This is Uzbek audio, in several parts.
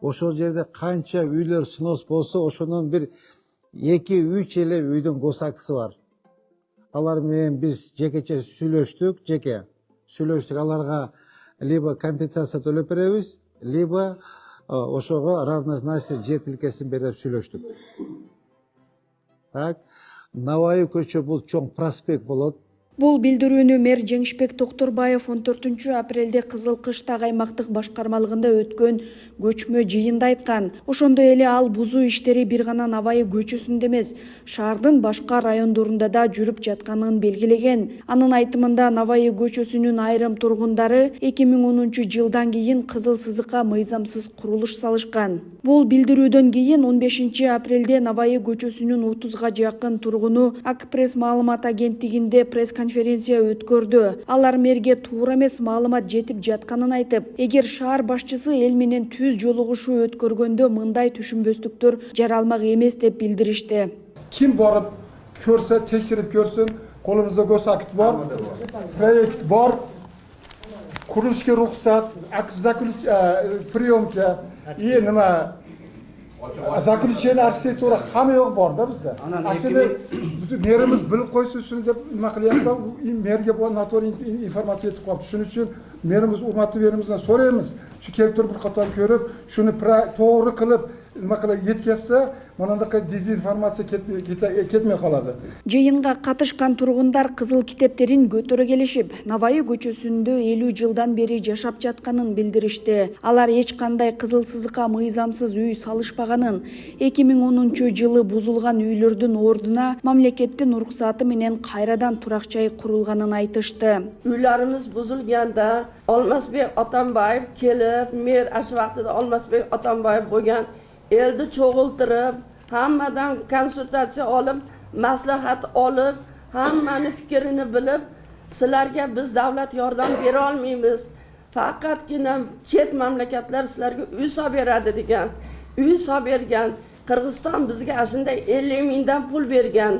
ошол жерде канча үйлөр снос болсо, ошонун bir 2-3 эле үйдүн госактысы бар. Алар менен биз жекече сүйлөштүк, аларга либо компенсация төлөп беребиз, либо ошого равнозначный жер тилкесин берип сүйлөштүк. Так, Наваи көчө бул чоң проспект болот. Бул билдирүүнү мэр Жеңишбек Токторбаев 14-апрелде Кызыл Кыштак аймактык башкармалыгында өткөн көчмө жыйында айткан. Ошондой эле ал бузуу иштери бир гана Наваи көчөсүндө эмес, шаардын башка райондорунда да жүрүп жатканын белгилеген. Анын айтымында Наваи көчөсүнүн айрым тургундары 2010 жылдан кийин кызыл сызыкка мыйзамсыз курулуш салышкан. Бул билдирүүдөн кийин 15-апрелде Наваи көчөсүнүн 30га жакын тургуну Акпресс маалымат агенттигинде пресс-конференция өткөрдү. Алар мэрге туура эмес маалымат жетип жатканын айтып, эгер шаар башчысы эл менен түз жолугушуу өткөргөндө мындай түшүнбөстүктөр жаралмак эмес деп билдиришти. Kim барып көрсө, текшерип көрсүн, колубузда госакт бар, проект бар, курулушка рухсат, приемка, и нема заключение архитектура хамма yo'q borda bizda. Aslida merimiz bilib qo'ysin shuni deb nima qilyapti? Merga bu noto'g'ri informatsiya yetib qoldi. Shuning uchun merimiz hurmatli merimizdan so'raymiz. Shu kelib turib bir qator ko'rib, shuni to'g'ri qilib nima qilib yetkazsa, mana bunday dezinformatsiya ketmay qoladi. Жыйынга катышкан тургундар кызыл китептерин көтөрө келишип, Наваи көчөсүндө 50 жылдан бери жашап жатканын билдиришти. Алар эч кандай кызыл сызыкка мыйзамсыз үй салышпаганын, 2010 жылы бузулган үйлөрдүн ордуна мамлекеттин уруксаты менен кайрадан турак-жай курулганын айтышты. Uylarimiz buzulganda Olmasbek Atambayev kelib, mer aşı vaqtida Olmasbek Atambayev bo'lgan eldi cho'g'iltirib, hammadan konsultatsiya olib, maslahat olib, hammani fikrini bilib, sizlarga biz davlat yordam bera olmaymiz. Faqatgina chet mamlakatlar sizlarga uy solib beradi degan. Uy solib bergan. Qirg'iziston bizga shunday 50 mingdan pul bergan.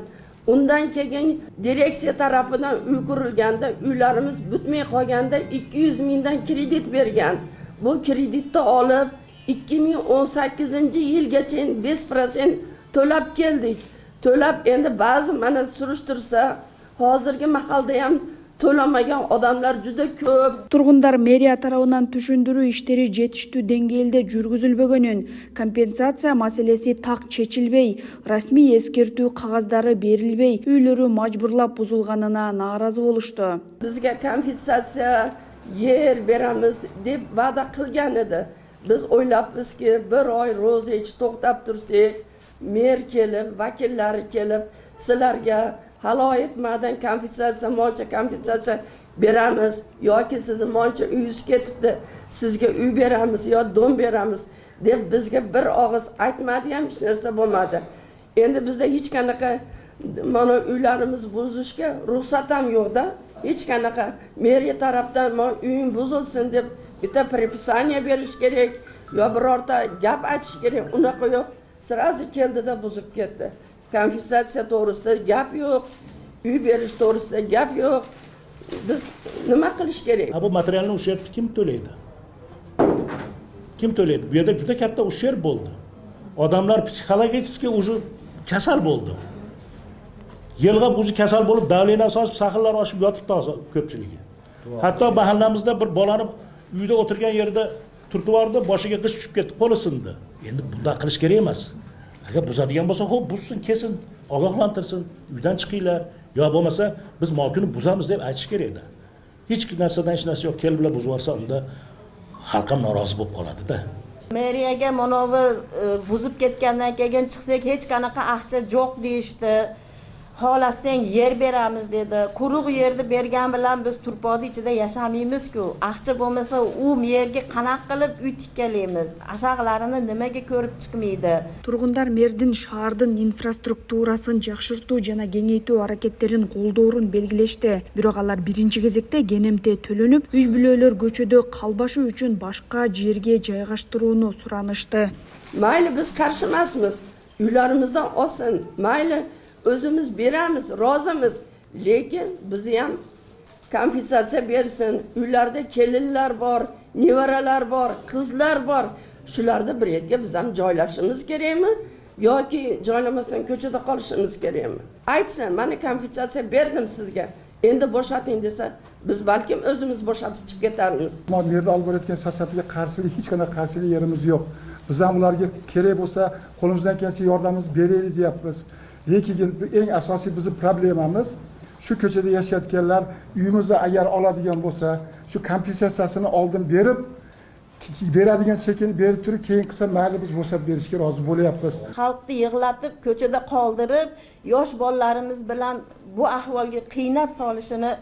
Undan keyin direksiya tarafidan uy qurilganda, uylarimiz bitmay qolganda 200 mingdan kredit bergan. Bu kreditni olib 2018-yilgacha 5% to'lab keldik. To'lab endi ba'zi mana surishtirsa, hozirgi mahalda ham to'lamagan odamlar juda ko'p. Turgундар мэрия тарабынан түшүндүрүү иштери жетиштүү деңгээлде жүргүзүлбөгөнүн, компенсация маселеси так чечилбей, расмий эскертүү кагаздары берилбей, үйлөрү мажбурлап бузулганына нааразы болушту. Bizga компенсация yer beramiz deb va'da qilgan edi. Biz o'ylabmizki, bir oy ro'za ichi to'xtab tursak, mer kelib, vakillari kelib, sizlarga haloyiqmadan kompensatsiya beramiz yoki sizni moncha uyingiz ketibdi, sizga uy beramiz yo dom beramiz deb bizga bir og'iz aytmadi ham, hech narsa bo'lmadi. Endi bizda hech qanaqa mana uylarimiz buzishga ruxsat ham yo'qda. Hech qanaqa meriya tarafdan uying buzilsin deb bitta prepissaniya berish kerak yo birorta gap aytish kerak. Unaqa yo'q. Sirazi keldida buzib ketdi. Kompensatsiya to'g'risida gap yo'q. Uy berish to'g'risida gap yo'q. Biz nima qilish kerak? Bu materialni uşerni kim to'laydi? Kim to'laydi? Bu yerda juda katta uşer bo'ldi. Odamlar psixologически уже kasal bo'ldi. Yilg'ab o'zi kasal bo'lib, davlat asos saxirlar oshib yotibdi ko'pchiligi. Hatto mahallamizda bir bolani uyda o'tirgan yerda turtvorda boshiga qish tushib ketdi, qo'li sindi. Endi bunday qilish kerak emas. Agar buzadigan bo'lsa, xo'p, buzsin, kesin, ogohlantirsin, uydan chiqinglar, yo bo'lmasa biz mokini buzamiz deb aytish kerak edi. Hech narsadan hech narsa yo'q, kelib buzib olsa, unda xalq ham norozi bo'lib qoladi-da. Meriyaga manovi buzib ketgandan keyin chiqsak hech qanaqa aqcha yo'q deyishdi. Xohlasang yer beramiz dedi. Quruq yerni bergan bilan biz turpoqni ichida yashamaymiz-ku. Aqcha bo'lmasa u yerga qanaq qilib uy tikkalaymiz. Ashaqlarini nimaga ko'rib chiqmaydi. Turgундар мэрдин шаардын инфраструктурасын жакшыртуу жана кеңейтүү аракеттерин колдоорун белгилешти. Бирок алар биринчи кезекте кенемте төлөнүп, үй бүлөлөр көчөдө калбашы үчүн башка жерге жайгаштырууну суранышты. Mayli biz qarshi emasmiz. Uylarimizdan olsin. Mayli o'zimiz beramiz, rozimiz. Lekin bizni ham kompensatsiya bersin. Uylarda kelinlar bor, nevaralar bor, qizlar bor. shularda bir yerga biz ham joylashimiz kerakmi yoki joylamasdan ko'chada qolishimiz kerakmi? Aytsa, mana kompensatsiya berdim sizga, endi bo'shating desa, biz balkim o'zimiz bo'shatib chiqib ketarmiz. Merda olib borayotgan siyosatiga qarshilik, hech qanday qarshilik yerimiz yo'q. Biz ham ularga kerak bo'lsa qo'limizdan kelsa yordamimiz beraylik deyapmiz. Lekin eng asosiy bizning problemamiz shu ko'chada yashayotganlar uyimizni agar oladigan bo'lsa, shu kompensatsiyasini oldin berib, beradigan chekini berib turib, keyin qilsa mayli biz bo'shatib berishga rozi bo'lyapmiz. Xalqni yig'latib, ko'chada qoldirib, yosh bolalarimiz bilan bu ahvolga qiynab solishini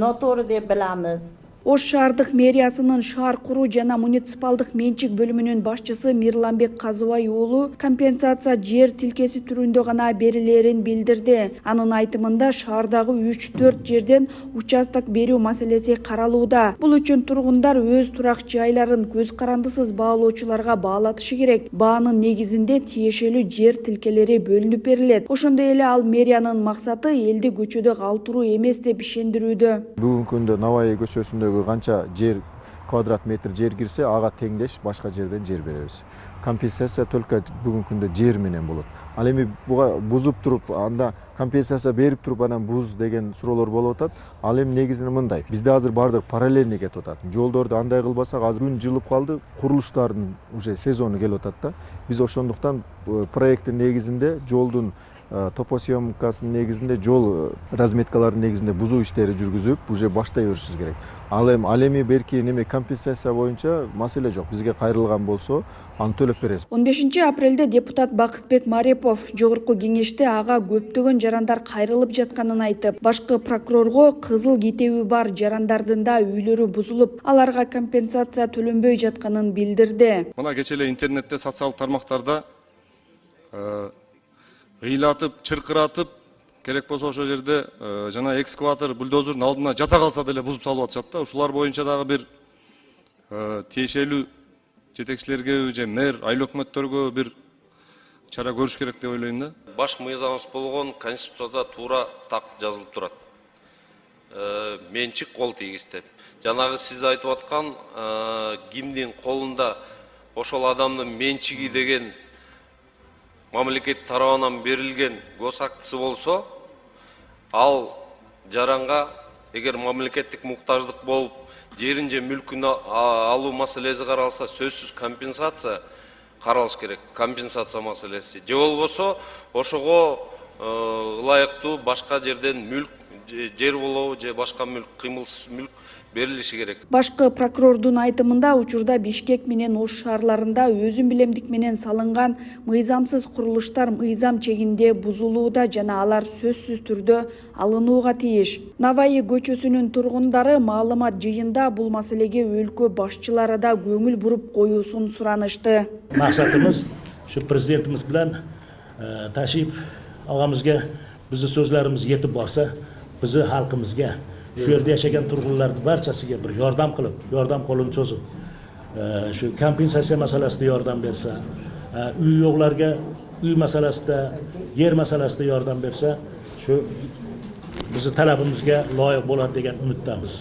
noto'g'ri deb bilamiz. Ош шаардык мэриясынын шаар куруу жана муниципалдык менчик бөлүмүнүн башчысы Мирланбек Казыбай уулу компенсация жер тилкеси түрүндө гана берилерин билдирди. Анын айтымында шаардагы 3-4 жерден участок берүү маселеси каралууда. Бул үчүн тургундар өз турак жайларын көз карандысыз баалоочуларга баалатышы керек. Баанын негизинде тиешелүү жер тилкелери бөлүнүп берилет. Ошондой эле ал мэриянын максаты элди көчөдө калтыруу эмес деп ишендирүүдө. Бүгүнкү күндө Навай көчөсүндөгү канча жер квадрат метр жер кирсе, ага теңдеш башка жерден жер беребиз. Компенсация только бүгүнкү күндө жер менен болот. Ал эми буга бузуп туруп, анда компенсация берип туруп анан буз деген суроолор болуп атат. Ал эми негизинен мындай. Бизде азыр бардык параллельный кетип атат. Жолдорду андай кылбасак, азыр күн жылып калды, курулуштардын уже сезону келип атат да. Биз ошондуктан проекттин негизинде жолдун топосъемкасынын негизинде жол разметкалардын негизинде бузуу иштери жүргүзүп, уже баштай беришибиз керек. Ал эми берки неме компенсация боюнча маселе жок. Бизге кайрылган болсо, аны төлөп беребиз. 15 апрелде депутат Бакытбек Марепов жогорку кеңеште ага көптөгөн жарандар кайрылып жатканын айтып, башкы прокурорго кызыл китеби бар жарандардын да үйлөрү бузулуп, аларга компенсация төлөнбөй жатканын билдирди. Мына кече эле интернетте, социалдык тармактарда ыйлатып, чыркыратып, керек болсо ошол жерде жана экскаватор, бульдозердин алдына жата калса деле бузуп салып атышат да. Ушулар боюнча дагы бир тиешелүү жетекчилерге же мэр, айыл өкмөттөргө бир чара көрүш керек деп ойлойм да. Баш мыйзамыбыз болгон Конституцияда туура так жазылып турат. Менчик кол тийгиз деп. Жанагы сиз айтып аткан кимдин колунда ошол адамдын менчиги деген мамлекет тарабынан берилген гос актысы болсо, ал жаранга эгер мамлекеттик муктаждык болуп, жерин же мүлкүн алуу маселеси каралса, сөзсүз компенсация каралыш керек. Компенсация маселеси. Же болбосо, ошого ылайыктуу башка жерден мүлк, жер болобу же башка мүлк, кыймылсыз мүлк берилиши керек. Башкы прокурордун айтымында учурда Бишкек менен Ош шаарларында өзүн билемдик менен салынган мыйзамсыз курулуштар мыйзам чегинде бузулууда жана алар сөзсүз түрдө алынууга тийиш. Навай көчөсүнүн тургундары маалымат жыйында бул маселеге өлкө башчылары да көңүл буруп коюусун суранышты. Максатыбыз şu prezidentimiz bilan tashib og'amizga bizni so'zlarimiz yetib borsa, bizni xalqimizga, shu yerda yashagan turg'unlarning barchasiga bir yordam qilib, yordam qo'lini cho'zib, shu kompensatsiya masalasida yordam bersa, uy yo'qlarga uy masalasida, yer masalasida yordam bersa, shu bizni talabimizga loyiq bo'ladi degan umiddamiz.